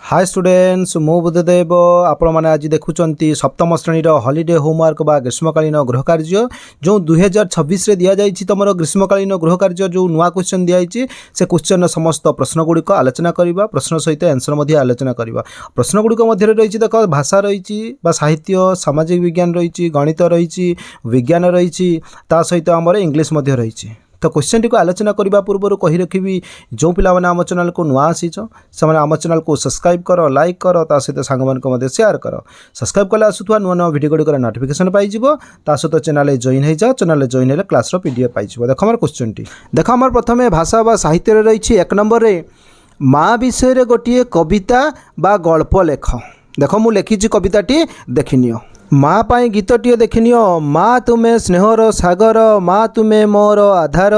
Hi students मु बुद्धदेव आपण मैंने आज देखुं सप्तम श्रेणीर हॉलिडे होमवर्क बा ग्रीष्मकालीन गृह कार्य जो 2026 रे दिया जाइछि तुम ग्रीष्मकालीन गृह कार्य जो नुआ क्वेश्चन दिखाई से क्वेश्चन समस्त प्रश्न गुड़िक आलोचना करवा प्रश्न सहित आंसर आलोचना करवा प्रश्न गुड़िक मध्य रही देख भाषा रही साहित्य सामाजिक विज्ञान रही गणित रही विज्ञान रही सहित आमर इंग्लीश रही तो क्वेश्चन टी को आलोचना करने पूर्व कही रखी जो पिला आम चैनल को नुआ आसीच से आम चैनल को सब्सक्राइब कर लाइक कर ता सहित सांग मान शेयर कर सब्सक्राइब कले आसुवा नुआ नुआ भिडियो गुड़िक नोटिफिकेशन पाइब ता सहित चैनल जॉइन हो जाओ चैनल जॉइन है क्लास पीडीएफ पाइब देख आम क्वेश्चन टी देख आम प्रथम भाषा बा साहित्य रही एक नंबर रे माँ विषय गोटे कविता बा गल्प लेख देख मु लिखी कविताटी देखनियो माँ पाई गीतटीए देखनियो माँ तुमे स्नेहर सागर माँ तुमे मोर आधार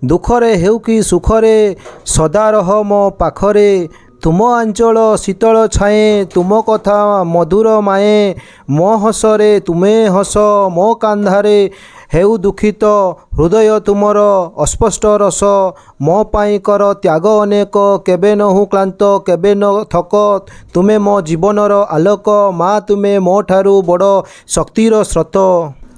दुखरे हेउ कि सुखरे सदा रह मो पाखरे तुम आंचल शीतल छाए तुम कथा मधुर माए मो हसरे तुमे हस मो कांधारे हेउ दुखित हृदय तुमर अस्पष्ट रस मो पाई कर त्याग अनेक केबे नहु क्लांत केबे न थक तुमे मो जीवनर आलोक माँ तुमे मो ठारू बड़ शक्तिर स्रोत।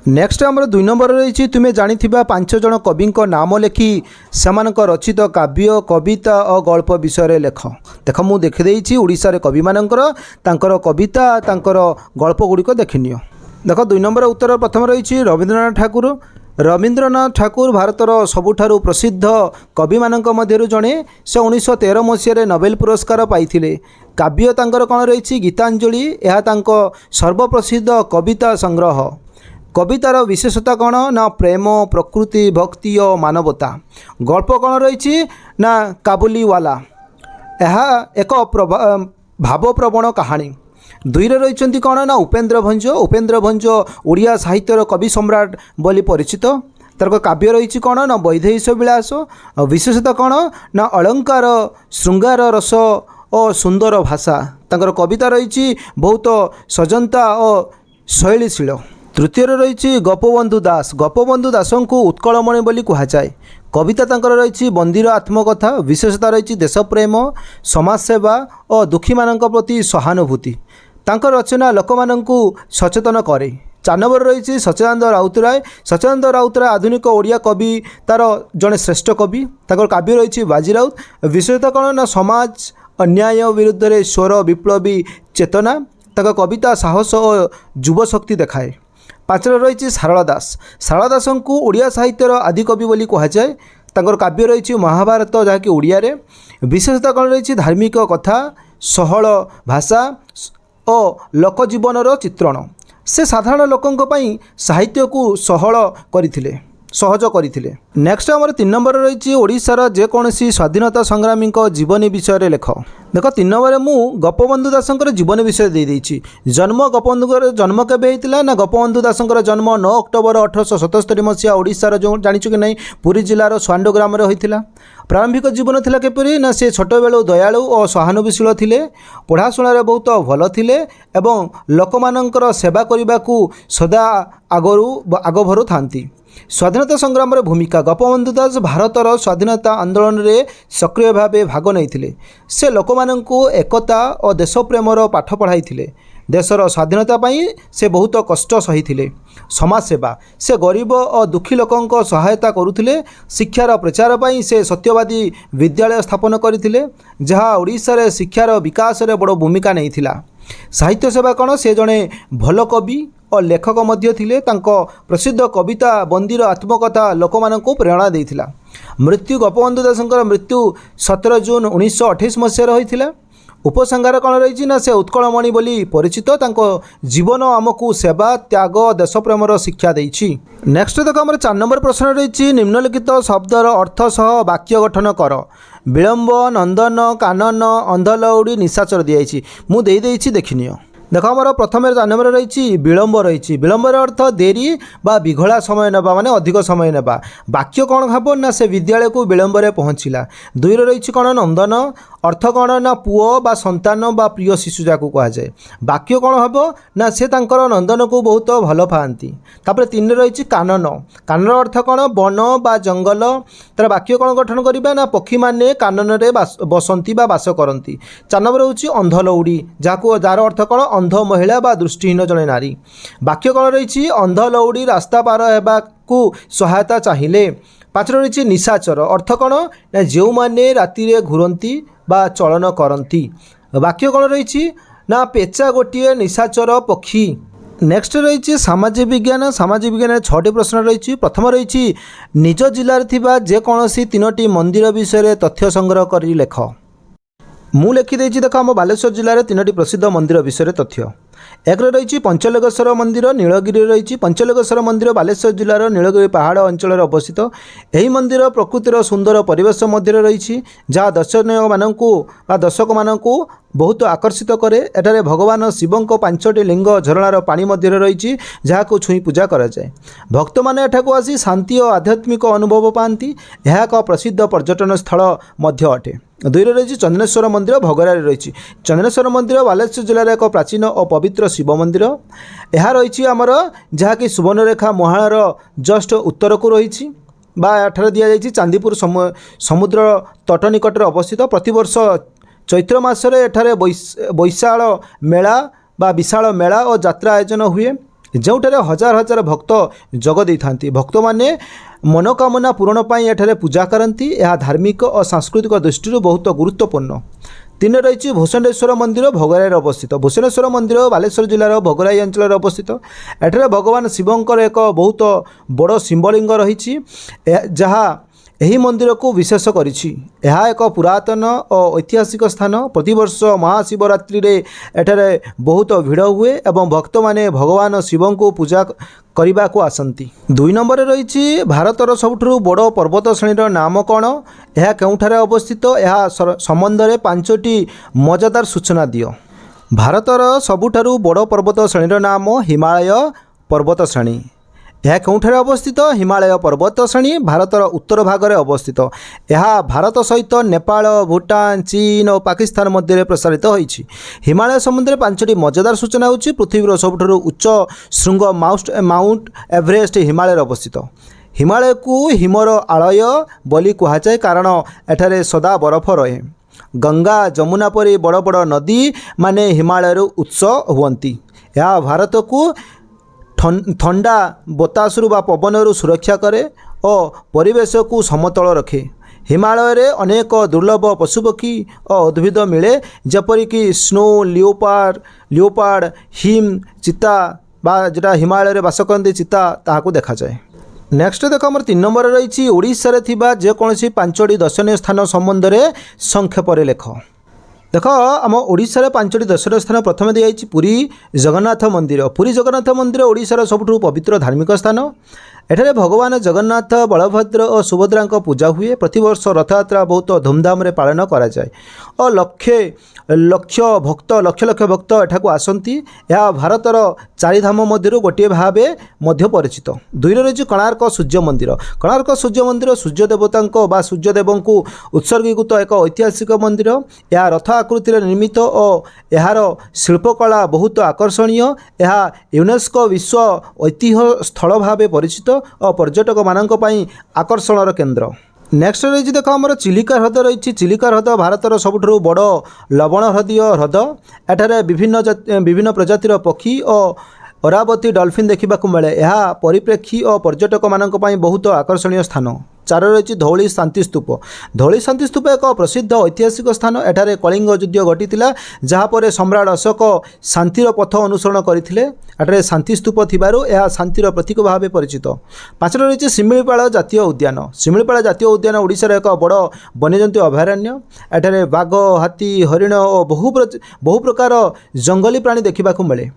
नेक्स्ट आमर 2 नंबर रही तुमे जानी 5 जन कवि नाम लिखि सेमानक रचित काव्य कविता और गल्प विषय लेख देख मु देखिदेछि ओडिशा रे कवि मानकर तांकर कविता तांकर गल्प गुड़िक देखनियो देख 2 नंबर उत्तर प्रथम रही रवींद्रनाथ ठाकुर भारतर सबुठारु प्रसिद्ध कवि मानक मध्यरु जणे से 1913 मसीह नोबेल पुरस्कार पाइथिले काव्य तांकर कौन रही गीतांजलि यह तांको सर्वप्रसिद्ध कविता संग्रह कवितार विशेषता कौन ना प्रेम प्रकृति भक्ति और मानवता गल्प कौन रही ना काबुलीवाला यह एक भावप्रवण कहानी 2 रे रही कौन ना उपेन्द्र भंज ओडिया साहित्यर कवि सम्राट बोली परिचित तार काव्य रही कौन ना वैदेहीश विलास विशेषता कौन ना अलंकार श्रृंगार रस और सुंदर भाषा तांकर कविता रही बहुत सजंता और शैलीशील। तृतीय रही गोपबंधु दास को उत्कलमणि बोली कहुए कविता तांकर रही बंदीर आत्मकथा विशेषता रही देशप्रेम समाजसेवा और दुखी मानक प्रति सहानुभूति तांकर रचना लोकमानंकु सचेतन करे। 4 नंबर रही सच्चिदानंद राउतराय आधुनिक ओडिया कवि तार जड़े श्रेष्ठ कवि तांकर काव्य रही बाजीराउत विशेषता कौन ना समाज अन्याय विरुद्ध रे स्वर विप्लवी चेतना तांकर कविता साहस और युव शक्ति देखाए। 5 रही सारला दास को ओडिया साहित्यर आदिकवि बोली कहुए तांकर काव्य रही महाभारत जहाँकि ओडिया रे विशेषता कौन रही धार्मिक कथा सहल भाषा और लोकजीवनर चित्रण से साधारण लोकंक पई साहित्य को सहज करथिले। नेक्स्ट आमर 3 नंबर रही ओडिशार जेकोसी स्वाधीनता संग्रामी जीवनी विषय लेख देख 3 नंबर मु गोपबंधु दासंकर जीवन विषय दे देछि जन्म गोपबंधुकर जन्म केबे हेतिला ना गोपबंधु दासंकर जन्म 9 अक्टोबर 1877 मसीहा ओडिशार जो जानिछु कि नहीं पुरी जिलार स्वांडो ग्राम रे होइतिला। प्रारंभिक जीवन थिला केपरि ना से छोट बेलू दयालु और सहानुभूतिशील थिले पढ़ाशुणार बहुत भल थिले एवं लोकमानंकर सेवा करने सदा आगभरू थांती। स्वाधीनता संग्राम भूमिका गोपबंधु दास भारतर स्वाधीनता आंदोलन रे सक्रिय भाव भाग नहीं से लोकमानंकु एकता और देशप्रेमर पाठ पढ़ाई देशर स्वाधीनता पाई से बहुत कष्ट सही थे। समाज सेवा से गरीब और दुखी लोकों सहायता करुथिले शिक्षार प्रचार पाई से सत्यवादी विद्यालय स्थापन करथिले जहाँ ओडिशा रे शिक्षार विकास रे बड़ भूमिका नहीं थिला। साहित्य सेवा कौन से जड़े भल कवि और लेखक मध्य थिले तांको प्रसिद्ध कविता बंदीर आत्मकथा लोकमानंकु प्रेरणा देइथिला। मृत्यु गोपबंधु दासंकर मृत्यु 17 जून 1928 मसीह होइथिला। उपसंहार कौन रही ना से उत्कलमणि बोली परिचित तांको जीवन आमको सेवा त्याग देशप्रेमर शिक्षा देइछि। नेक्स्ट देख आम 4 नंबर प्रश्न रही निम्नलिखित शब्दर अर्थ सह वाक्य गठन कर विलंब नंदन कानन अंधलौड़ी निशाचर दिखाई मु देदेछि देखनियो देख आमर प्रथम 4 नंबर रही विलंब रही विलंबर अर्थ देरी बा विघला समय नेबा माने अधिक समय नेबा वाक्य कौन हम ना से विद्यालय को विलंबर पहुँचला 2 रही कौन नंदन अर्थ कौन ना पुओ बा संतान बा प्रिय शिशु जाकू कहुए वाक्य कौन हम ना से तांकर नंदन को बहुत भल पाती 3 रही कानन कानन अर्थ कौन वन बा जंगल तार वाक्य कौन गठन करवा ना पक्षी मैंने कानन रे बसंती बा बास करती 4 नंबर हूँ अंध लौड़ी जहाँ जार अर्थ कौन अंध महिला बा दृष्टिहीन जड़े नारी वाक्य कौन रही अंध लौड़ी रास्ता पार होगा सहायता चाहिए 5 रही निशाचर अर्थ कौन ना जो मैंने राति घूरती बा चलन करती वाक्य कौन रही ना पेचा गोटे निशाचर पक्षी नेक्स्ट रही सामाजिक विज्ञान 6टी प्रश्न रही प्रथम रही निज जिले में जेकोसी 3टी मंदिर विषय तथ्य संग्रह कर लेख मु लिखिदे देख आम बालेश्वर जिले में 3टी प्रसिद्ध मंदिर विषय तथ्य 1 रही पंचलिंगेश्वर मंदिर नीलगिरी रही पंचलिंगेश्वर मंदिर बालेश्वर जिलार नीलगिरी पहाड़ अंचल अवस्थित यही मंदिर प्रकृतिर सुंदर परिवेश मध्य रही जहाँ दर्शक मानक बहुत आकर्षित करे एठारे भगवान शिवं 5टी लिंग झरणार पानी मध्य रही जहाँ छुई पूजा कराए भक्त मैंने एठाकू आसी शांति और आध्यात्मिक अनुभव पाती यह एक प्रसिद्ध पर्यटन स्थल मध्य अटे 2 रही चंदनेश्वर मंदिर भगरारे रही चंदनेश्वर मंदिर बालेश्वर जिलार एक प्राचीन और पवित्र शिव मंदिर यह रही आमर जहाँकि सुवर्णरेखा मुहाणर जस्ट उत्तर को रही बा एठार दि जाएगी चांदीपुर समुद्र तट निकट अवस्थित प्रतिवर्ष चैत्र मासरे एठारे बैशाल मेला बा विशाल मेला और यात्रा आयोजन हुए जोठारे हजार हजार भक्त जग दे था भक्त माने मनोकामना पूरण पाई एठारे पूजा करती यह धार्मिक और सांस्कृतिक दृष्टि बहुत गुरुत्वपूर्ण 3 रही भूषणेश्वर मंदिर भोगराई अवस्थित भूषणेश्वर मंदिर बालेश्वर जिलार भोगराई अंचल अवस्थित एठारे भगवान शिवंकर एक बहुत बड़ शिवलिंग रही जहाँ यही मंदिर को विशेष करिछि यह एक पुरातन और ऐतिहासिक स्थान प्रतिवर्ष महाशिवरात्रि रे एठारे बहुत भिड़ हुए एवं भक्त माने भगवान शिव को पूजा करने को आसती 2 नंबर रही भारतर सबुठ बड़ पर्वत श्रेणीर नाम कौन यह केउठारे अवस्थित यह संबंध में 5टी मजादार सूचना दियो भारतर सबुठारु बड़ पर्वत श्रेणीर नाम हिमालय पर्वत श्रेणी यह केउठारे अवस्थित हिमालय पर्वत श्रेणी भारतर उत्तर भाग में अवस्थित यह भारत सहित नेपाल भूटान चीन और पाकिस्तान मध्य प्रसारित होइछि हिमालय संबंध में 5टी मजादार सूचना होछि पृथ्वीर सबुठारु उच्च शृंग माउंट एवरेस्ट हिमालय अवस्थित हिमालय को हिमर आलय बोली कहुए कारण एठारे सदा बरफ रहे गंगा जमुना परी बड़ बड़ नदी माने हिमालय उत्स हुअंती यह भारत को ठंडा बतासरू बा पवनरू सुरक्षा करे और परिवेश को समतल रखे हिमालय रे अनेक दुर्लभ पशुपक्षी और उद्भिद मिले जपरिक स्नो लियोपार्ड हिम चिता बा जोटा हिमालय रे बास करते चिता ताहाको देखा जाए नेक्स्ट देख आम 3 नंबर रही ओडिशा रे थिबा जेकोसी 5टी दर्शनीय स्थान संबंध में संक्षेप लेख देख आम ओडिशा रे 5टी दर्शनीय स्थान प्रथम दी जाइए पुरी जगन्नाथ मंदिर ओडिशार सबुठ पवित्र धार्मिक स्थान एठारे भगवान जगन्नाथ बलभद्र और सुभद्रा पूजा हुए प्रतिवर्ष रथयात्रा बहुत धूमधाम रे पालन करा जाए और लक्ष भक्त एठाकू आसती यह भारतर 4 धाम मध्य गोटे भाव मध्य परिचित 2 रही कोणार्क सूर्य मंदिर सूर्य देवता बा सूर्यदेव को उत्सर्गीकृत एक ऐतिहासिक मंदिर यह रथ आकृति निर्मित और यार शिल्पकला बहुत आकर्षणीय यह यूनेस्को विश्व ऐतिह्य स्थल भाव परिचित और पर्यटक मानक पई आकर्षणर केन्द्र नेक्स्ट रही देख आम चिलिका ह्रद रही चिलिका ह्रद भारतर सबुठ बड़ लवण हृदय ह्रद एठारे विभिन्न प्रजातिर पक्षी और अरावती डॉल्फिन देखा मिले यह परिप्रेक्षी और पर्यटक मानक पई बहुत आकर्षणीय स्थान 4 रही धौली शांति स्तूप एक प्रसिद्ध ऐतिहासिक स्थान एठारे कलिंग युद्ध घटी जहाँपर सम्राट अशोक शांतिर पथ अनुसरण करते एठारे शांति स्तूप थिबारु यह शांतिर प्रतीक भाव परिचित 5 रही शिमिलीपाल जातीय उद्यान ओडिशार एक बड़ वन्यजंतु अभयारण्य एठारे बाघ हाथी हरिण और बहु प्रकार जंगली प्राणी देखा मिले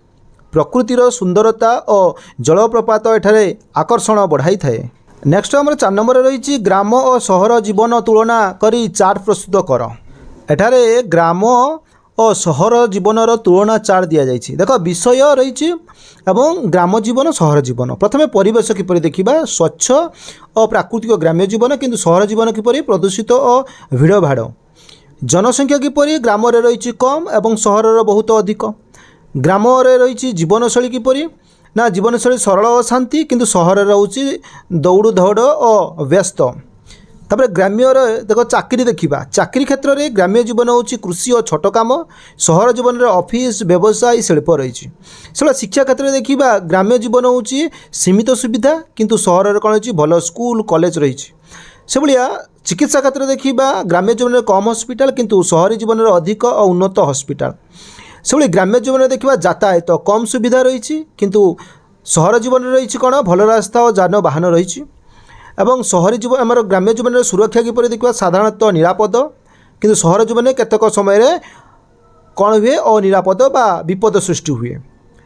प्रकृतिर सुंदरता और जलप्रपात एठारे आकर्षण बढ़ाई थाए नेक्स्ट आम 4 नंबर रही ग्राम और सहर जीवन तुलना करी चार्ट प्रस्तुत कर एठारे ग्राम ଓ ସହର ଜୀବନର ତୁଳନା ଚାର୍ଟ ଦିଆଯାଇଛି। ଦେଖ ବିଷୟ ରହିଛି ଏବଂ ଗ୍ରାମ ଜୀବନ ସହର ଜୀବନ। ପ୍ରଥମେ ପରିବେଶ କିପରି ଦେଖିବା, ସ୍ୱଚ୍ଛ ଓ ପ୍ରାକୃତିକ ଗ୍ରାମ୍ୟ ଜୀବନ, କିନ୍ତୁ ସହର ଜୀବନ କିପରି ପ୍ରଦୂଷିତ ଓ ଭିଡ଼ଭାଡ଼। ଜନସଂଖ୍ୟା କିପରି, ଗ୍ରାମରେ ରହିଛି କମ୍ ଏବଂ ସହରର ବହୁତ ଅଧିକ। ଗ୍ରାମରେ ରହିଛି ଜୀବନଶୈଳୀ କିପରି, ନା ଜୀବନଶୈଳୀ ସରଳ ଓ ଶାନ୍ତି, କିନ୍ତୁ ସହରରେ ରହୁଛି ଦୌଡ଼ ଧୌଡ଼ ଓ ବ୍ୟସ୍ତ। ତାପରେ ଗ୍ରାମ୍ୟର ଦେଖ ଚାକିରି ଦେଖିବା, ଚାକିରି କ୍ଷେତ୍ରରେ ଗ୍ରାମ୍ୟ ଜୀବନ ହେଉଛି କୃଷି ଓ ଛୋଟ କାମ, ସହର ଜୀବନରେ ଅଫିସ୍ ବ୍ୟବସାୟୀ ଶିଳ୍ପ ରହିଛି। ସେଟା ଶିକ୍ଷା କ୍ଷେତ୍ରରେ ଦେଖିବା, ଗ୍ରାମ୍ୟ ଜୀବନ ହେଉଛି ସୀମିତ ସୁବିଧା, କିନ୍ତୁ ସହରରେ କ'ଣ ହେଉଛି ଭଲ ସ୍କୁଲ କଲେଜ ରହିଛି। ସେଭଳିଆ ଚିକିତ୍ସା କ୍ଷେତ୍ରରେ ଦେଖିବା, ଗ୍ରାମ୍ୟ ଜୀବନରେ କମ୍ ହସ୍ପିଟାଲ, କିନ୍ତୁ ସହରୀ ଜୀବନରେ ଅଧିକ ଓ ଉନ୍ନତ ହସ୍ପିଟାଲ। ସେଭଳି ଗ୍ରାମ୍ୟ ଜୀବନରେ ଦେଖିବା ଯାତାୟାତ କମ୍ ସୁବିଧା ରହିଛି, କିନ୍ତୁ ସହର ଜୀବନରେ ରହିଛି କ'ଣ ଭଲ ରାସ୍ତା ଓ ଯାନବାହନ ରହିଛି। ଏବଂ ସହରୀ ଜୀବନ ଆମର ଗ୍ରାମ୍ୟ ଜୀବନରେ ସୁରକ୍ଷା କିପରି ଦେଖିବା, ସାଧାରଣତଃ ନିରାପଦ, କିନ୍ତୁ ସହର ଜୀବନରେ କେତେକ ସମୟରେ କ'ଣ ହୁଏ ଅନିରାପଦ ବା ବିପଦ ସୃଷ୍ଟି ହୁଏ।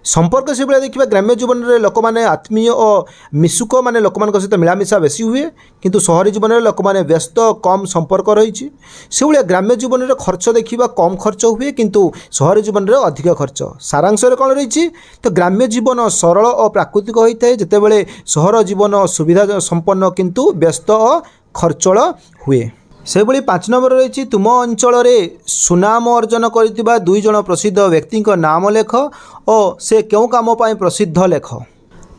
ସମ୍ପର୍କ ସେଭଳିଆ ଦେଖିବା, ଗ୍ରାମ୍ୟ ଜୀବନରେ ଲୋକମାନେ ଆତ୍ମୀୟ ଓ ମିଶୁକ, ମାନେ ଲୋକମାନଙ୍କ ସହିତ ମିଳାମିଶା ବେଶୀ ହୁଏ, କିନ୍ତୁ ସହରୀ ଜୀବନରେ ଲୋକମାନେ ବ୍ୟସ୍ତ କମ୍ ସମ୍ପର୍କ ରହିଛି। ସେଭଳିଆ ଗ୍ରାମ୍ୟ ଜୀବନରେ ଖର୍ଚ୍ଚ ଦେଖିବା କମ୍ ଖର୍ଚ୍ଚ ହୁଏ, କିନ୍ତୁ ସହରୀ ଜୀବନରେ ଅଧିକ ଖର୍ଚ୍ଚ। ସାରାଂଶରେ କ'ଣ ରହିଛି, ତ ଗ୍ରାମ୍ୟ ଜୀବନ ସରଳ ଓ ପ୍ରାକୃତିକ ହୋଇଥାଏ, ଯେତେବେଳେ ସହର ଜୀବନ ସୁବିଧା ସମ୍ପନ୍ନ କିନ୍ତୁ ବ୍ୟସ୍ତ ଓ ଖର୍ଚ୍ଚଳ ହୁଏ। ସେଭଳି 5 ନମ୍ବର ରହିଛି, ତୁମ ଅଞ୍ଚଳରେ ସୁନାମ ଅର୍ଜନ କରିଥିବା 2 ଜଣ ପ୍ରସିଦ୍ଧ ବ୍ୟକ୍ତିଙ୍କ ନାମ ଲେଖ ଓ ସେ କେଉଁ କାମ ପାଇଁ ପ୍ରସିଦ୍ଧ ଲେଖ।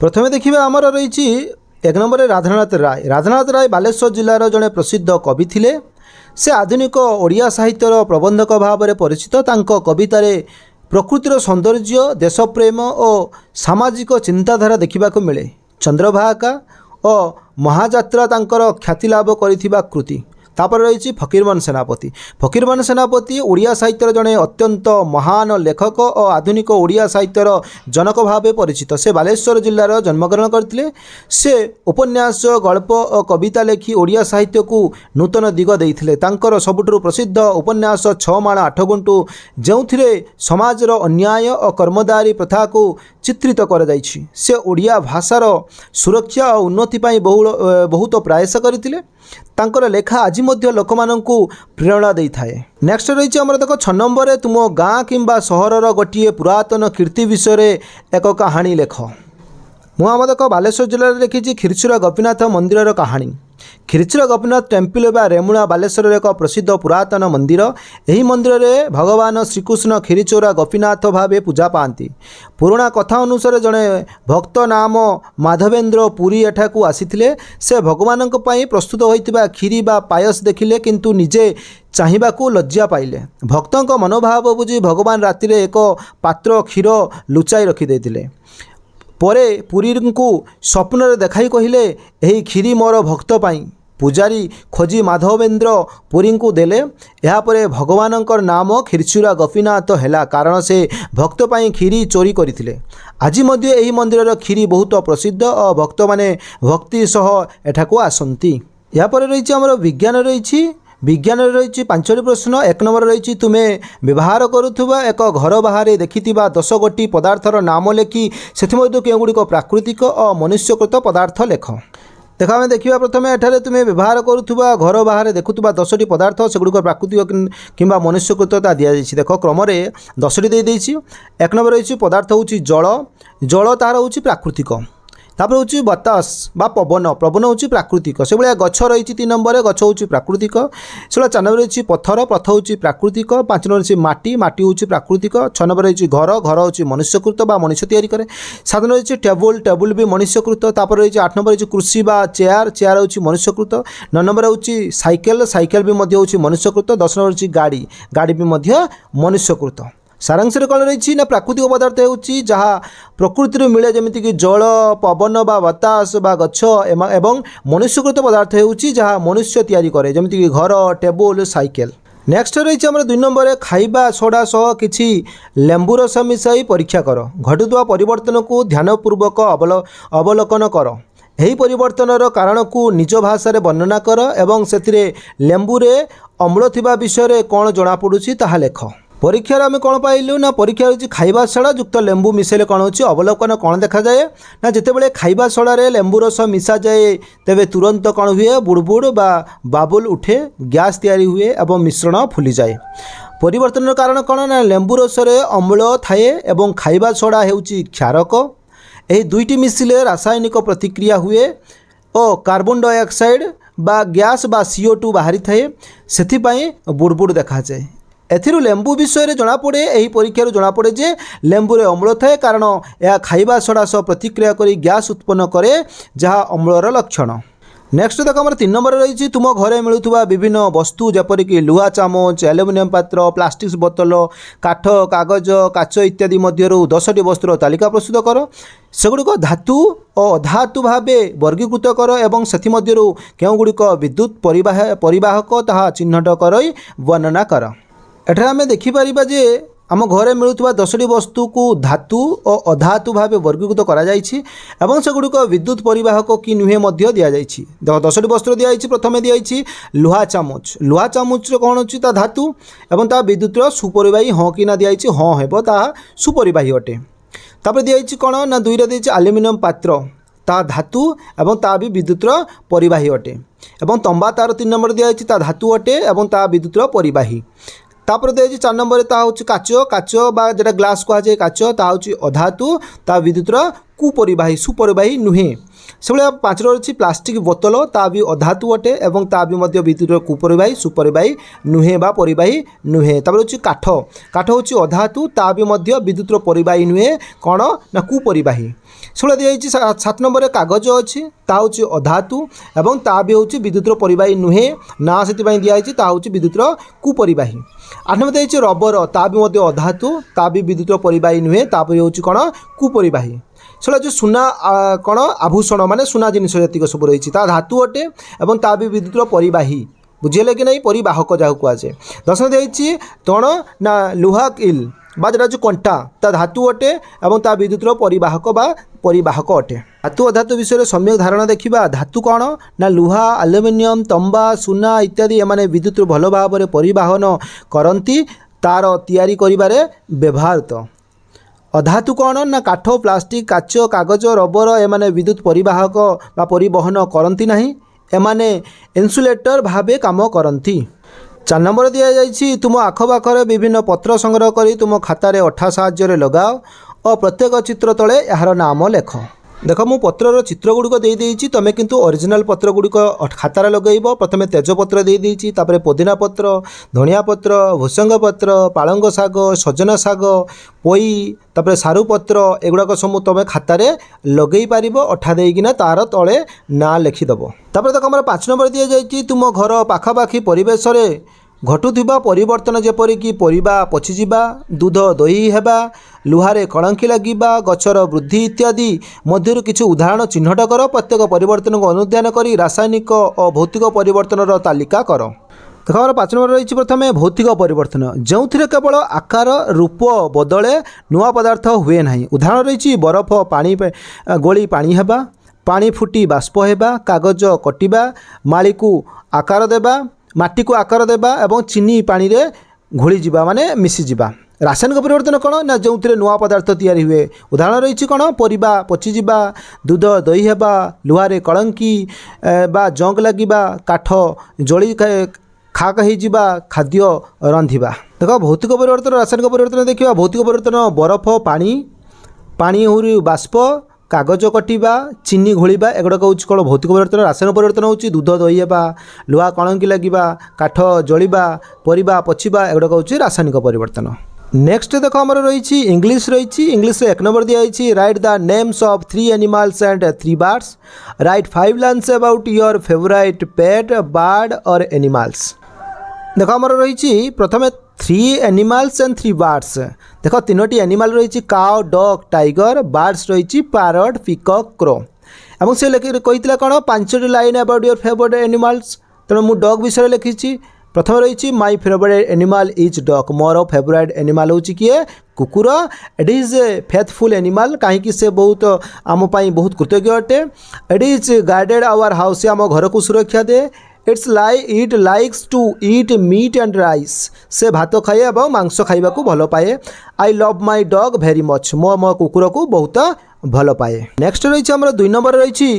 ପ୍ରଥମେ ଦେଖିବା ଆମର ରହିଛି 1 ନମ୍ବରରେ ରାଧାନାଥ ରାୟ। ରାଧାନାଥ ରାୟ ବାଲେଶ୍ୱର ଜିଲ୍ଲାର ଜଣେ ପ୍ରସିଦ୍ଧ କବି ଥିଲେ। ସେ ଆଧୁନିକ ଓଡ଼ିଆ ସାହିତ୍ୟର ପ୍ରବନ୍ଧକ ଭାବରେ ପରିଚିତ। ତାଙ୍କ କବିତାରେ ପ୍ରକୃତିର ସୌନ୍ଦର୍ଯ୍ୟ, ଦେଶପ୍ରେମ ଓ ସାମାଜିକ ଚିନ୍ତାଧାରା ଦେଖିବାକୁ ମିଳେ। ଚନ୍ଦ୍ରଭାଗା ଓ ମହାଯାତ୍ରା ତାଙ୍କର ଖ୍ୟାତି ଲାଭ କରିଥିବା କୃତି। ତାପରେ ରହିଛି ଫକୀରମୋହନ ସେନାପତି। ଫକୀରମୋହନ ସେନାପତି ଓଡ଼ିଆ ସାହିତ୍ୟର ଜଣେ ଅତ୍ୟନ୍ତ ମହାନ ଲେଖକ ଓ ଆଧୁନିକ ଓଡ଼ିଆ ସାହିତ୍ୟର ଜନକ ଭାବେ ପରିଚିତ। ସେ ବାଲେଶ୍ୱର ଜିଲ୍ଲାର ଜନ୍ମଗ୍ରହଣ କରିଥିଲେ। ସେ ଉପନ୍ୟାସ, ଗଳ୍ପ ଓ କବିତା ଲେଖି ଓଡ଼ିଆ ସାହିତ୍ୟକୁ ନୂତନ ଦିଗ ଦେଇଥିଲେ। ତାଙ୍କର ସବୁଠାରୁ ପ୍ରସିଦ୍ଧ ଉପନ୍ୟାସ 6 ମାଳ 8 ଗୁଣ୍ଠ, ଯେଉଁଥିରେ ସମାଜର ଅନ୍ୟାୟ ଓ କର୍ମଦାରୀ ପ୍ରଥାକୁ ଚିତ୍ରିତ କରାଯାଇଛି। ସେ ଓଡ଼ିଆ ଭାଷାର ସୁରକ୍ଷା ଓ ଉନ୍ନତି ପାଇଁ ବହୁତ ପ୍ରୟାସ କରିଥିଲେ। ତାଙ୍କର ଲେଖା ଆଜି ମଧ୍ୟ ଲୋକମାନଙ୍କୁ ପ୍ରେରଣା ଦେଇଥାଏ। ନେକ୍ସଟ ରହିଛି ଆମର ଦେଖ 6 ନମ୍ବରରେ, ତୁମ ଗାଁ କିମ୍ବା ସହରର ଗୋଟିଏ ପୁରାତନ କୀର୍ତ୍ତି ବିଷୟରେ ଏକ କାହାଣୀ ଲେଖ। ମୁଁ ଆମ ଦେଖ ବାଲେଶ୍ୱର ଜିଲ୍ଲାରେ ଲେଖିଛି କ୍ଷୀରଚୋରା ଗୋପୀନାଥ ମନ୍ଦିରର କାହାଣୀ। କ୍ଷୀରଚୋରା ଗୋପୀନାଥ ଟେମ୍ପଲ ବା ରେମୁଣା ବାଲେଶ୍ୱରର ଏକ ପ୍ରସିଦ୍ଧ ପୁରାତନ ମନ୍ଦିର। ଏହି ମନ୍ଦିରରେ ଭଗବାନ ଶ୍ରୀକୃଷ୍ଣ କ୍ଷୀରଚୋରା ଗୋପୀନାଥ ଭାବେ ପୂଜା ପାଆନ୍ତି। ପୁରୁଣା କଥା ଅନୁସାରେ ଜଣେ ଭକ୍ତ ନାମ ମାଧବେନ୍ଦ୍ର ପୁରୀ ଏଠାକୁ ଆସିଥିଲେ। ସେ ଭଗବାନଙ୍କ ପାଇଁ ପ୍ରସ୍ତୁତ ହୋଇଥିବା କ୍ଷୀରି ବା ପାୟସ ଦେଖିଲେ, କିନ୍ତୁ ନିଜେ ଚାହିଁବାକୁ ଲଜ୍ଜା ପାଇଲେ। ଭକ୍ତଙ୍କ ମନୋଭାବ ବୁଝି ଭଗବାନ ରାତିରେ ଏକ ପାତ୍ର କ୍ଷୀର ଲୁଚାଇ ରଖିଦେଇଥିଲେ। ପରେ ପୁରୀଙ୍କୁ ସ୍ୱପ୍ନରେ ଦେଖାଇ କହିଲେ, ଏହି କ୍ଷୀରି ମୋର ଭକ୍ତ ପାଇଁ। ପୂଜାରୀ ଖୋଜି ମାଧବେନ୍ଦ୍ର ପୁରୀଙ୍କୁ ଦେଲେ। ଏହାପରେ ଭଗବାନଙ୍କର ନାମ କ୍ଷୀରଚୋରା ଗୋପୀନାଥ ହେଲା, କାରଣ ସେ ଭକ୍ତ ପାଇଁ କ୍ଷୀରି ଚୋରି କରିଥିଲେ। ଆଜି ମଧ୍ୟ ଏହି ମନ୍ଦିରର କ୍ଷୀରି ବହୁତ ପ୍ରସିଦ୍ଧ ଓ ଭକ୍ତମାନେ ଭକ୍ତି ସହ ଏଠାକୁ ଆସନ୍ତି। ଏହାପରେ ରହିଛି ଆମର ବିଜ୍ଞାନ ରହିଛି। ବିଜ୍ଞାନରେ ରହିଛି 5ଟି ପ୍ରଶ୍ନ। 1 ନମ୍ବର ରହିଛି, ତୁମେ ବ୍ୟବହାର କରୁଥିବା ଏକ ଘର ବାହାରେ ଦେଖିଥିବା 10 ଗୋଟି ପଦାର୍ଥର ନାମ ଲେଖି ସେଥିମଧ୍ୟରୁ କେଉଁଗୁଡ଼ିକ ପ୍ରାକୃତିକ ଓ ମନୁଷ୍ୟକୃତ ପଦାର୍ଥ ଲେଖ। ଦେଖ ଆମେ ଦେଖିବା ପ୍ରଥମେ ଏଠାରେ ତୁମେ ବ୍ୟବହାର କରୁଥିବା ଘର ବାହାରେ ଦେଖୁଥିବା 10ଟି ପଦାର୍ଥ, ସେଗୁଡ଼ିକ ପ୍ରାକୃତିକ କିମ୍ବା ମନୁଷ୍ୟକୃତ ତା ଦିଆଯାଇଛି। ଦେଖ କ୍ରମରେ 10ଟି ଦେଇଦେଇଛି। 1 ନମ୍ବର ରହିଛି ପଦାର୍ଥ ହେଉଛି ଜଳ। ଜଳ ତାହାର ହେଉଛି ପ୍ରାକୃତିକ। ତାପରେ ହେଉଛି ବତାସ ବା ପବନ। ପବନ ହେଉଛି ପ୍ରାକୃତିକ। ସେଭଳିଆ ଗଛ ରହିଛି 3 ନମ୍ବରରେ, ଗଛ ହେଉଛି ପ୍ରାକୃତିକ। ସେଭଳିଆ 4 ନମ୍ବର ରହିଛି ପଥର। ପଥର ହେଉଛି ପ୍ରାକୃତିକ। 5 ନମ୍ବର ରହିଛି ମାଟି। ମାଟି ହେଉଛି ପ୍ରାକୃତିକ। 6 ନମ୍ବର ରହିଛି ଘର। ଘର ହେଉଛି ମନୁଷ୍ୟକୃତ ବା ମଣିଷ ତିଆରି କରେ। 7 ନମ୍ବର ରହିଛି ଟେବୁଲ। ଟେବୁଲ ବି ମନୁଷ୍ୟକୃତ। ତାପରେ ରହିଛି 8 ନମ୍ବର ରହିଛି କୃଷି ବା ଚେୟାର। ଚେୟାର ହେଉଛି ମନୁଷ୍ୟକୃତ। 9 ନମ୍ବର ହେଉଛି ସାଇକେଲ। ସାଇକେଲ ବି ମଧ୍ୟ ହେଉଛି ମନୁଷ୍ୟକୃତ। 10 ନମ୍ବର ରହିଛି ଗାଡ଼ି। ଗାଡ଼ି ବି ମଧ୍ୟ ମନୁଷ୍ୟକୃତ। ସାରାଂଶରେ କ'ଣ ରହିଛି ନା ପ୍ରାକୃତିକ ପଦାର୍ଥ ହେଉଛି ଯାହା ପ୍ରକୃତିରୁ ମିଳେ, ଯେମିତିକି ଜଳ, ପବନ ବା ବାତାସ ବା ଗଛ, ଏବଂ ମନୁଷ୍ୟକୃତ ପଦାର୍ଥ ହେଉଛି ଯାହା ମନୁଷ୍ୟ ତିଆରି କରେ, ଯେମିତିକି ଘର, ଟେବୁଲ, ସାଇକେଲ। ନେକ୍ସଟ ରହିଛି ଆମର 2 ନମ୍ବରରେ, ଖାଇବା ସୋଡ଼ା ସହ କିଛି ଲେମ୍ବୁ ରସ ମିଶାଇ ପରୀକ୍ଷା କର। ଘଟୁଥିବା ପରିବର୍ତ୍ତନକୁ ଧ୍ୟାନପୂର୍ବକ ଅବଲୋକନ କର। ଏହି ପରିବର୍ତ୍ତନର କାରଣକୁ ନିଜ ଭାଷାରେ ବର୍ଣ୍ଣନା କର ଏବଂ ସେଥିରେ ଲେମ୍ବୁରେ ଅମ୍ଳ ଥିବା ବିଷୟରେ କ'ଣ ଜଣାପଡ଼ୁଛି ତାହା ଲେଖ। ପରୀକ୍ଷାରେ ଆମେ କ'ଣ ପାଇଲୁ ନା ପରୀକ୍ଷା ହେଉଛି ଖାଇବା ସୋଡ଼ା ଯୁକ୍ତ ଲେମ୍ବୁ ମିଶାଇଲେ କ'ଣ ହେଉଛି ଅବଲୋକନ କ'ଣ ଦେଖାଯାଏ ନା ଯେତେବେଳେ ଖାଇବା ସୋଡ଼ାରେ ଲେମ୍ବୁ ରସ ମିଶାଯାଏ ତେବେ ତୁରନ୍ତ କ'ଣ ହୁଏ ବୁଡ଼ବୁଡ଼ ବା ବାବୁଲ ଉଠେ, ଗ୍ୟାସ୍ ତିଆରି ହୁଏ ଏବଂ ମିଶ୍ରଣ ଫୁଲିଯାଏ। ପରିବର୍ତ୍ତନର କାରଣ କ'ଣ ନା ଲେମ୍ବୁ ରସରେ ଅମ୍ଳ ଥାଏ ଏବଂ ଖାଇବା ସୋଡ଼ା ହେଉଛି କ୍ଷାରକ। ଏହି ଦୁଇଟି ମିଶିଲେ ରାସାୟନିକ ପ୍ରତିକ୍ରିୟା ହୁଏ ଓ କାର୍ବନ ଡାଇଅକ୍ସାଇଡ୍ ବା ଗ୍ୟାସ୍ ବା CO2 ବାହାରିଥାଏ, ସେଥିପାଇଁ ବୁଡ଼ବୁଡ଼ ଦେଖାଯାଏ। ଏଥିରୁ ଲେମ୍ବୁ ବିଷୟରେ ଜଣାପଡ଼େ, ଏହି ପରୀକ୍ଷାରୁ ଜଣାପଡ଼େ ଯେ ଲେମ୍ବୁରେ ଅମ୍ଳ ଥାଏ କାରଣ ଏହା ଖାଇବା ସୋଡ଼ା ସହ ପ୍ରତିକ୍ରିୟା କରି ଗ୍ୟାସ୍ ଉତ୍ପନ୍ନ କରେ, ଯାହା ଅମ୍ଳର ଲକ୍ଷଣ। ନେକ୍ସଟ ଦେଖ ଆମର 3 ନମ୍ବରରେ ରହିଛି ତୁମ ଘରେ ମିଳୁଥିବା ବିଭିନ୍ନ ବସ୍ତୁ ଯେପରିକି ଲୁହା ଚାମଚ, ଆଲୁମିନିୟମ ପାତ୍ର, ପ୍ଲାଷ୍ଟିକ ବୋତଲ, କାଠ, କାଗଜ, କାଚ ଇତ୍ୟାଦି ମଧ୍ୟରୁ 10ଟି ବସ୍ତୁର ତାଲିକା ପ୍ରସ୍ତୁତ କର। ସେଗୁଡ଼ିକ ଧାତୁ ଓ ଅଧାତୁ ଭାବେ ବର୍ଗୀକୃତ କର ଏବଂ ସେଥିମଧ୍ୟରୁ କେଉଁଗୁଡ଼ିକ ବିଦ୍ୟୁତ୍ ପରିବାହକ ତାହା ଚିହ୍ନଟ କରି ବର୍ଣ୍ଣନା କର। ଏଠାରେ ଆମେ ଦେଖିପାରିବା ଯେ ଆମ ଘରେ ମିଳୁଥିବା 10ଟି ବସ୍ତୁକୁ ଧାତୁ ଓ ଅଧାତୁ ଭାବେ ବର୍ଗୀକୃତ କରାଯାଇଛି ଏବଂ ସେଗୁଡ଼ିକ ବିଦ୍ୟୁତ୍ ପରିବାହକ କି ନୁହେଁ ମଧ୍ୟ ଦିଆଯାଇଛି। 10ଟି ବସ୍ତୁ ଦିଆଯାଇଛି। ପ୍ରଥମେ ଦିଆଯାଇଛି ଲୁହା ଚାମଚ। ଲୁହା ଚାମଚରେ କ'ଣ ଅଛି? ତା ଧାତୁ ଏବଂ ତା ବିଦ୍ୟୁତ୍ର ସୁପରିବାହୀ ହଁ କି ନା ଦିଆଯାଇଛି, ହଁ ହେବ, ତାହା ସୁପରିବାହୀ ଅଟେ। ତାପରେ ଦିଆଯାଇଛି କ'ଣ ନା 2ରେ ଦିଆଯାଇଛି ଆଲୁମିନିୟମ ପାତ୍ର, ତା ଧାତୁ ଏବଂ ତା ବି ବିଦ୍ୟୁତ୍ର ପରିବାହୀ ଅଟେ। ଏବଂ ତମ୍ବା ତାର 3 ନମ୍ବର ଦିଆଯାଇଛି, ତା ଧାତୁ ଅଟେ ଏବଂ ତା ବିଦ୍ୟୁତ୍ର ପରିବାହୀ। ତାପରେ ଦିଆଯାଇଛି 4 ନମ୍ବରରେ ତାହା ହେଉଛି କାଚ ବା ଯେଟା ଗ୍ଲାସ୍ କୁହାଯାଏ କାଚ, ତାହା ହେଉଛି ଅଧାତୁ, ତା ବିଦ୍ୟୁତ୍ର କୁପରିବାହୀ ସୁପରିବାହୀ ନୁହେଁ। ସେଭଳିଆ 5ରେ ଅଛି ପ୍ଲାଷ୍ଟିକ ବୋତଲ, ତା ବି ଅଧାତୁ ଅଟେ ଏବଂ ତା ବି ମଧ୍ୟ ବିଦ୍ୟୁତ୍ର କୁପରିବାହୀ ସୁପରିବାହୀ ନୁହେଁ ବା ପରିବାହୀ ନୁହେଁ। ତାପରେ ହେଉଛି କାଠ ହେଉଛି ଅଧାତୁ, ତା ବି ମଧ୍ୟ ବିଦ୍ୟୁତ୍ର ପରିବାହୀ ନୁହେଁ, କ'ଣ ନା କୁପରିବାହୀ। ସେଭଳିଆ ଦିଆଯାଇଛି 7 ନମ୍ବରରେ କାଗଜ ଅଛି, ତାହା ହେଉଛି ଅଧାତୁ ଏବଂ ତା ବି ହେଉଛି ବିଦ୍ୟୁତ୍ର ପରିବାହୀ ନୁହେଁ, ନା ସେଥିପାଇଁ ଦିଆଯାଇଛି, ତାହା ହେଉଛି ବିଦ୍ୟୁତ୍ର କୁପରିବାହୀ। 8 ନମ୍ବର ଦିଆଯାଇଛି ରବର, ତା ବି ମଧ୍ୟ ଅଧାତୁ, ତା ବି ବିଦ୍ୟୁତ୍ର ପରିବାହୀ ନୁହେଁ, ତାପରେ ହେଉଛି କ'ଣ କୁପରିବାହୀ। ସେଟା ଯେଉଁ ସୁନା କ'ଣ ଆଭୂଷଣ ମାନେ ସୁନା ଜିନିଷ ଯେତିକ ସବୁ ରହିଛି ତା ଧାତୁ ଅଟେ ଏବଂ ତା ବି ବିଦ୍ୟୁତ୍ର ପରିବାହୀ, ବୁଝିଲେ କି ନାହିଁ, ପରିବାହକ ଯାହାକୁ କୁହାଯାଏ। 10 ଦିଆଯାଇଛି କ'ଣ ନା ଲୁହା କିଲ୍ ବା ଯେଟା ହେଉଛି କଣ୍ଟା, ତା ଧାତୁ ଅଟେ ଏବଂ ତା ବିଦ୍ୟୁତ୍ର ପରିବାହକ ଅଟେ। ଧାତୁ ଅଧାତୁ ବିଷୟରେ ସମ୍ୟକ ଧାରଣା ଦେଖିବା। ଧାତୁ କ'ଣ ନା ଲୁହା, ଆଲୁମିନିୟମ, ତମ୍ବା, ସୁନା ଇତ୍ୟାଦି ଏମାନେ ବିଦ୍ୟୁତ୍ ଭଲ ଭାବରେ ପରିବାହନ କରନ୍ତି, ତାର ତିଆରି କରିବାରେ ବ୍ୟବହୃତ। ଅଧାତୁ କ'ଣ ନା କାଠ, ପ୍ଲାଷ୍ଟିକ, କାଚ, କାଗଜ, ରବର ଏମାନେ ବିଦ୍ୟୁତ୍ ପରିବାହକ ବା ପରିବହନ କରନ୍ତି ନାହିଁ, ଏମାନେ ଇନ୍ସୁଲେଟର ଭାବେ କାମ କରନ୍ତି। 4 ନମ୍ବର ଦିଆଯାଇଛି ତୁମ ଆଖପାଖରେ ବିଭିନ୍ନ ପତ୍ର ସଂଗ୍ରହ କରି ତୁମ ଖାତାରେ ଅଠା ସାହାଯ୍ୟରେ ଲଗାଅ ଓ ପ୍ରତ୍ୟେକ ଚିତ୍ର ତଳେ ଏହାର ନାମ ଲେଖ। ଦେଖ ମୁଁ ପତ୍ରର ଚିତ୍ରଗୁଡ଼ିକ ଦେଇଦେଇଛି, ତୁମେ କିନ୍ତୁ ଅରିଜିନାଲ ପତ୍ରଗୁଡ଼ିକ ଖାତାରେ ଲଗାଇବ। ପ୍ରଥମେ ତେଜପତ୍ର ଦେଇଦେଇଛି, ତାପରେ ପୋଦିନା ପତ୍ର, ଧଣିଆ ପତ୍ର, ଭୃସଙ୍ଗ ପତ୍ର, ପାଳଙ୍ଗ ଶାଗ, ସଜନା ଶାଗ, ପୋଇ, ତାପରେ ସାରୁ ପତ୍ର, ଏଗୁଡ଼ାକ ସବୁ ତୁମେ ଖାତାରେ ଲଗାଇ ପାରିବ ଅଠା ଦେଇକିନା ତାର ତଳେ ନାଁ ଲେଖିଦେବ। ତାପରେ ଦେଖ ଆମର 5 ନମ୍ବର ଦିଆଯାଇଛି ତୁମ ଘର ପାଖାପାଖି ପରିବେଶରେ ଘଟୁଥିବା ପରିବର୍ତ୍ତନ ଯେପରିକି ପରିବା ପଚିଯିବା, ଦୁଧ ଦହି ହେବା, ଲୁହାରେ କଳଙ୍କି ଲାଗିବା, ଗଛର ବୃଦ୍ଧି ଇତ୍ୟାଦି ମଧ୍ୟରୁ କିଛି ଉଦାହରଣ ଚିହ୍ନଟ କର। ପ୍ରତ୍ୟେକ ପରିବର୍ତ୍ତନକୁ ଅନୁଧ୍ୟାନ କରି ରାସାୟନିକ ଓ ଭୌତିକ ପରିବର୍ତ୍ତନର ତାଲିକା କର। ଦେଖ ଆମର 5 ନମ୍ବର ରହିଛି ପ୍ରଥମେ ଭୌତିକ ପରିବର୍ତ୍ତନ, ଯେଉଁଥିରେ କେବଳ ଆକାର ରୂପ ବଦଳେ ନୂଆ ପଦାର୍ଥ ହୁଏ ନାହିଁ। ଉଦାହରଣ ରହିଛି ବରଫ ଗୋଳି ପାଣି ହେବା, ପାଣି ଫୁଟି ବାଷ୍ପ ହେବା, କାଗଜ କଟିବା, ମାଟିକୁ ଆକାର ଦେବା ଏବଂ ଚିନି ପାଣିରେ ଘୋଳିଯିବା ମାନେ ମିଶିଯିବା। ରାସାୟନିକ ପରିବର୍ତ୍ତନ କ'ଣ ନା ଯେଉଁଥିରେ ନୂଆ ପଦାର୍ଥ ତିଆରି ହୁଏ। ଉଦାହରଣ ରହିଛି କ'ଣ ପରିବା ପଚିଯିବା, ଦୁଧ ଦହି ହେବା, ଲୁହାରେ କଳଙ୍କି ବା ଜଙ୍ଗ ଲାଗିବା, କାଠ ଜଳି ଖାକ ହୋଇଯିବା, ଖାଦ୍ୟ ରନ୍ଧିବା। ଦେଖ ଭୌତିକ ପରିବର୍ତ୍ତନ ରାସାୟନିକ ପରିବର୍ତ୍ତନ ଦେଖିବା। ଭୌତିକ ପରିବର୍ତ୍ତନ ବରଫ ପାଣି ହୁରି ବାଷ୍ପ, କାଗଜ କଟିବା, ଚିନି ଘୋଳିବା, ଏଗୁଡ଼ାକ ହେଉଛି କ'ଣ ଭୌତିକ ପରିବର୍ତ୍ତନ। ରାସାୟନିକ ପରିବର୍ତ୍ତନ ହେଉଛି ଦୁଧ ଦହି ହେବା, ଲୁହା କଳଙ୍କି ଲାଗିବା, କାଠ ଜଳିବା, ପରିବା ପଚିବା, ଏଗୁଡ଼ାକ ହେଉଛି ରାସାୟନିକ ପରିବର୍ତ୍ତନ। ନେକ୍ସଟ ଦେଖ ଆମର ରହିଛି ଇଂଲିଶରେ 1 ନମ୍ବର ଦିଆଯାଇଛି right the names of 3 animals and 3 birds, right 5 lines about your favorite pet, bird or animals। ଦେଖ ଆମର ରହିଛି ପ୍ରଥମେ 3 animals and 3 birds। ଦେଖ 3ଟି ଆନିମାଲ ରହିଛି କାଉ, ଡଗ୍, ଟାଇଗର, ବାର୍ଡସ୍ ରହିଛି ପ୍ୟାରଟ୍, ପିକକ୍, କ୍ରୋ। ଏବଂ ସେ କହିଥିଲା କ'ଣ 5ଟି line about your favourite animals. ତେଣୁ ମୁଁ ଡଗ୍ ବିଷୟରେ ଲେଖିଛି। ପ୍ରଥମେ ରହିଛି my favourite animal is dog, ମୋର ଫେଭରାଇଟ୍ ଆନିମାଲ୍ ହେଉଛି କିଏ କୁକୁର। ଇଟ୍ ଇଜ୍ ଏ ଫେଥଫୁଲ୍ ଆନିମାଲ୍, କାହିଁକି ସେ ବହୁତ ଆମ ପାଇଁ ବହୁତ କୃତଜ୍ଞ ଅଟେ। It is guarded our house, ସେ ଆମ ଘରକୁ ସୁରକ୍ଷା ଦିଏ। It likes to eat meat and rice, ସେ ଭାତ ଖାଏ ଏବଂ ମାଂସ ଖାଇବାକୁ ଭଲ ପାଏ। I love my dog very much, ମୋ କୁକୁରକୁ ବହୁତ ଭଲ ପାଏ। ନେକ୍ସଟ ରହିଛି ଆମର 2 ନମ୍ବର ରହିଛି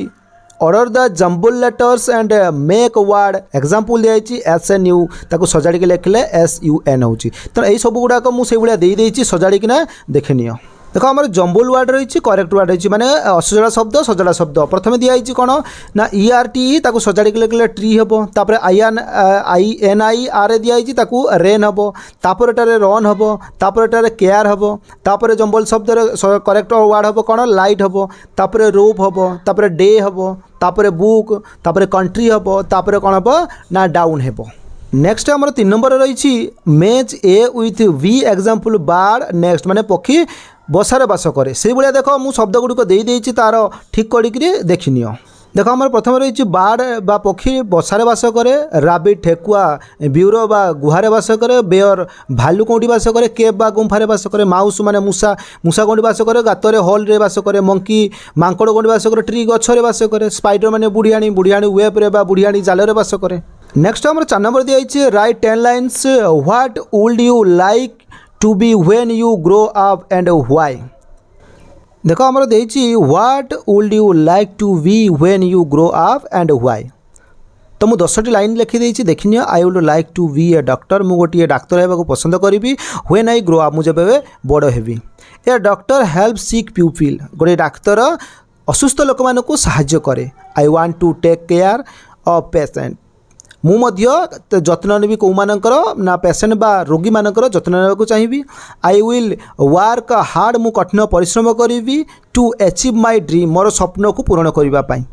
order the jumbled letters and make word example दिखाई SNU ताको सजाड़ी के लिखले SUN हो तो यही सब गुड़ाक मुझे देदेची सजाड़ीना देखे नियो देखो आम जम्बुल वार्ड रही करेक्ट वार्ड रही माने असजड़ा शब्द सजड़ा शब्द प्रथम दिखाई कौन ना ERT ताको सजाड़ी के लिखले ट्री हम तापर INIR दिखाई ताको रेन हम तापर एटारे रन हम तापर एटारे केयर हम तापर जम्बुल शब्द करेक्ट वार्ड हम कौन लाइट हम तापर रोप हम तापर डे हम तापर बुक तापर कंट्री हम तापर कौन हम ना डाउन हम नेक्स्ट आमर 3 नंबर रही match A with V example bird next माने पक्षी बसारे बास कै से भाया देख मु शब्द गुड़िक देदेची तार ठीक करी देखि नियो देख आम प्रथम रही बार्ड बा पक्षी बसारे बास कै राबिट ठेकुआ ब्यूरो बा गुहारे बास कै बेयर भालू कौटी बास कै केप बा गुंफारे बास कै माउस माने मूषा मूषा कौटी बास कै गातर हल रे बास कै मंकी मांकड़ कौटी बास कै ट्री गछरे बास कै स्पाइडर माने बुढ़ियाणी बुढ़ियाणी वेब रे बा बुढ़ियाणी जाल रे बास कै नेक्स्ट आम 4 नंबर दिखाई write 10 lines what would you like to be when you grow up and why देख आमर देछि what would you like to be when you grow up and why तो मुझे 10टी लाइन लिखिदे देखिए I would like to be a doctor मु गोटे डाक्तर होगा पसंद करी व्हेन आई ग्रो अप मुझे बड़ हेबी a doctor help sick people गोटे डाक्तर असुस्थ लोक मानक साहाय्य करे I want to take care of patient मु मध्य जत्न नेबी कौमानकर ना पेशेंट बा रोगी मानकर जत्न नेबाकू चाहिए आई विल वर्क हार्ड मु कठिन परिश्रम करी टू अचीव माय ड्रीम मोर स्वप्न को पूरण करने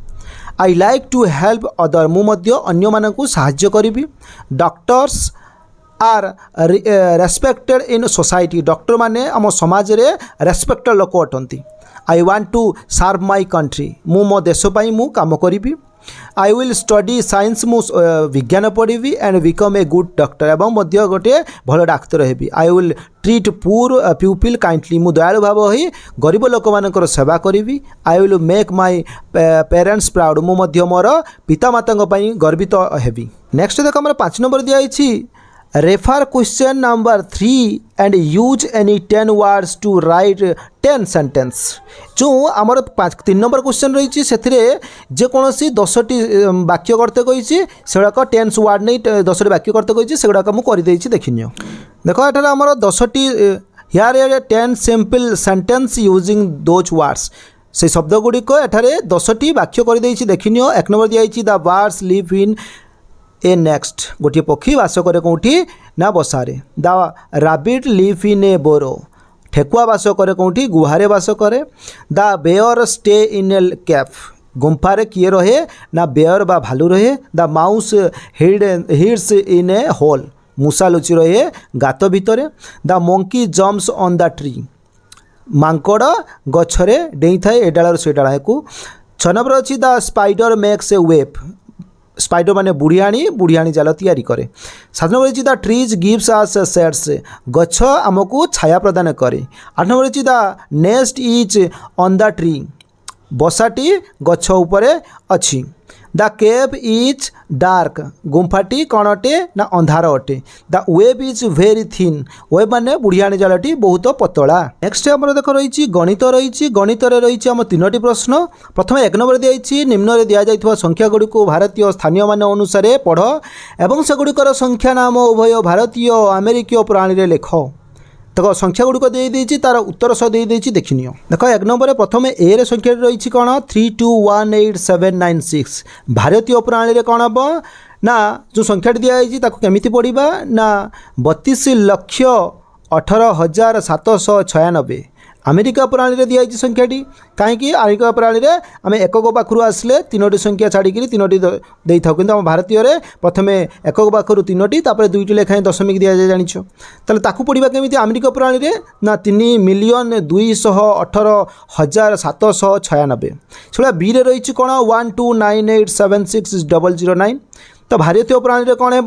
I like to help other मु मध्य अन्य मानकू साहाय्य करी doctors are respected in society doctor माने आम समाज रे रेस्पेक्टेड लोक अटंती I want to serve my country मु मो देश पाई मु काम करी आई विल स्टडी साइंस मु विज्ञान पढ़ी and become a good doctor एवं मध्य गोटे भल doctor heavy I will treat poor people kindly मु दयालु भाव हो गरीब लोक मानकर सेवा करी I will make my parents proud मु मध्य मोर पिता माता गर्वित हेबी नेक्स्ट देख आम 5 नंबर दिखाई refer question number 3 and use any 10 words to write 10 sentence जो आमर 3 नंबर क्वेश्चन रही से जेकोसी 10टी वाक्य करते कही से 10 वर्ड नहीं 10टी वाक्य करते कही से मुझे देखी नियो देख एठार आमर 10टी here 10 simple sentence using those words से शब्द गुड़िक एठार 10टी वाक्य कर देखी नियो 1 नंबर दिखाई the birds live in a nest गोटे पक्षी बास करे कौटी ना बसारे the rabbit live in a burrow ठेकुआ बास करे कौटी गुहारे बास करे the bear stay in a cave गुंफारे किए रहे ना बेयर बा भालू रहे the mouse hides in a whole मूषा लुचि रहे गात भितर the monkey jumps on the tree मांकड़ गछरे डेई थाए ए डालर से डाला को 6 नंबर अच्छी the spider makes a web spider माने बुढ़ियाणी जाल तैयारी करे 7 number the trees gives us shades गछ आमको छाया प्रदान करे 8 number the nest is on the tree बसाटी गछ उपरे अछि द केव इज डार्क गुंफाटी कौन अटे ना अंधार अटे the web is very thin web माने बुढ़ियाणी जालटी बहुत पतला नेक्स्ट आम देख रही गणित रही आम 3टी प्रश्न प्रथम 1 नंबर दिखाई निम्न रे दिया जाइथवा संख्या गुड़ी को भारतीय स्थानीय मान अनुसार पढ़ एवं से गुड़िकर संख्या नाम उभय भारतीय अमेरिकीय प्रणाली रे लेख देख संख्या गुड़िक देदेची तार उत्तर सह देदेची देखि नियो देख 1 नंबर प्रथम ए रे संख्या रही कौन 3218796 भारतीय प्रणाली रे कौन हम ना जो संख्या दिखाई केमिति पढ़ा ना 32,18,796 अमेरिका प्रणाली रे दिखाई संख्याटी कहीं अमेरिका प्रणाली रे आम एकक पाखु आसले 3टी संख्या छाड़ी 3टी दे था कि आम भारतीय रे प्रथम एकक पाखु 3टी तापर 2टी लेखाएं दशमिक दि जाए जान ताकू पढ़ा केमी अमेरिका प्रणाली रे ना 3,218,796 से बी रे रही कौन 1298760009 तो भारतीय प्रणाली रे कौन है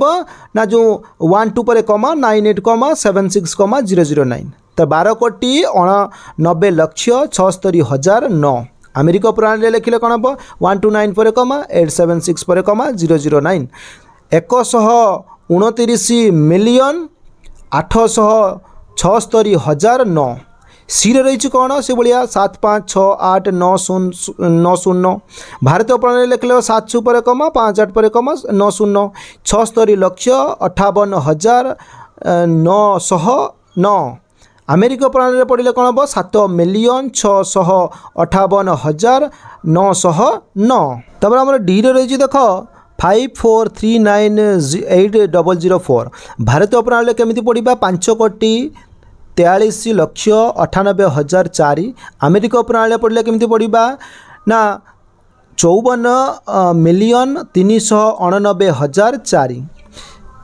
ना जो 12 पर कमा 98,76,009 तो 12,90,76,009 अमेरिका प्रणाली लिखिले कौन हम 129 पर कमा 876 पर कमा 009 129,876,009 सी रे रही कौन से भाया 7 5 6 8 9 0 9 0 भारतीय प्रणाली लिखले 7 पर कमा 5 8 पर कमा 9 0 76 लक्ष 58,909 अमेरिका प्रणाली पढ़ले कौन हम 7,658,909 तब आम डी रे रही देख 54398004 भारतीय प्रणाली केमी पढ़ा 5,43,98,004 अमेरिका प्रणाली पढ़ले केमी पढ़ा ना 54,389,004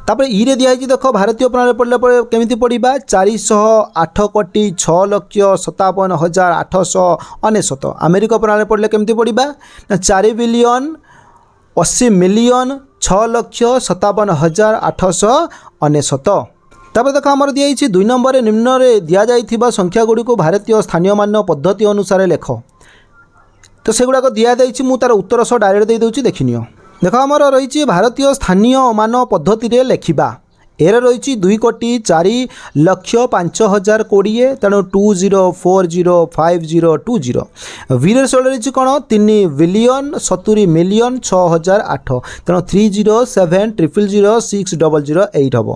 तापर ई रे दिखाई देख भारतीय प्रणाली पढ़ला केमी पढ़ा 406,6,57,899 अमेरिका प्रणाली पढ़ले केमी पढ़ा ना 4,80,06,57,899 तापर देख आमर दिखाई 2 नंबर निम्न दि जा संख्या गुड़ी को भारतीय स्थानीय मान पद्धति अनुसार लेख तो सेगुड़ाक दि जाइए मुझे तार उत्तर सह डायरेक्ट दे दूँ देखिनियो देख आमर रही भारतीय स्थानीय मान पद्धति लेखिबा एर रही 2,04,05,020 तेणु 20405020 वीर रही कौन 3,70,000,006,008 तेणु 307,000,006,008 हम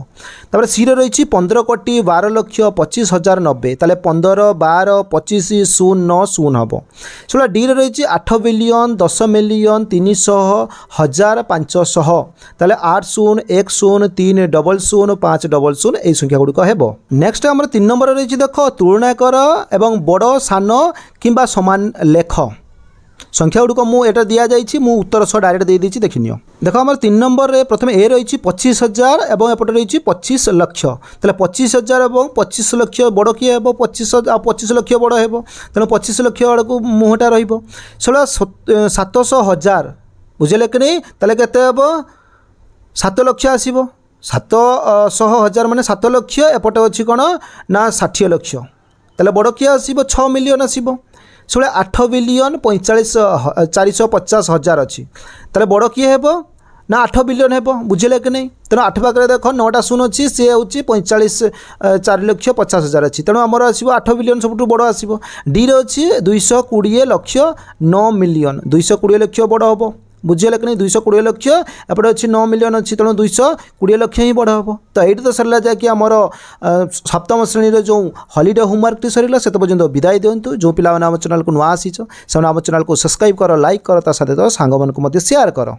तापर सी रही 15,12,25,090 ताले 15,12,25,090 हम चलो डी रही 8,10,00,000,300,500 ताले 80,10,300,500 यही संख्या गुड़िक हेब नेक्स्ट आम 3 नंबर रही देख तुलना कर एवं बड़ सान किंबा समान लेख संख्या गुड़िक मुझे दि जाइए मुझे उत्तर सह डायरेक्ट दे देती देखिनियो देख आम 3 नंबर प्रथम ए रही 25,000 और एपटे रही 25 लक्ष तेल 25,000 और 25 लक्ष बड़ किए हे 25 लक्ष बड़ हे तेणु 25 लक्ष आड़ को मुहटा रहा 700,000 बुझे कि नहीं तेल के 7 लक्ष आसब 700,000 माने 7 लक्ष एपटे अच्छी कौन ना 60 लक्ष तेल बड़ किए आसब 6 मिलियन आसब से 8,45,450,000 अच्छी तेल बड़ किए हे ना 8 बिलियन हे बुझे कि नहीं तेणु 8 पाखे देख 9टा शून अच्छी सी हूँ 45,450,000 अच्छी तेणु आमर आसो 8 बिलियन सब बड़ आसो डी रे अच्छी 220,09 मिलियन 220 लक्ष बड़ हम बुझे कि नहीं 220 लक्ष एपटे अच्छी 9 मिलियन अच्छी तेणु 220 लक्ष ही बड़ हम तो ये तो सरला जैकि आमर सप्तम श्रेणी जो हॉलीडे होमवर्क टी सरला से पर्यंत विदाय दिंतु जो पिला आम चैनल को नुआ आसीच से आम चैनल को सब्सक्राइब कर लाइक कर साथ सांग मानक शेयर कर।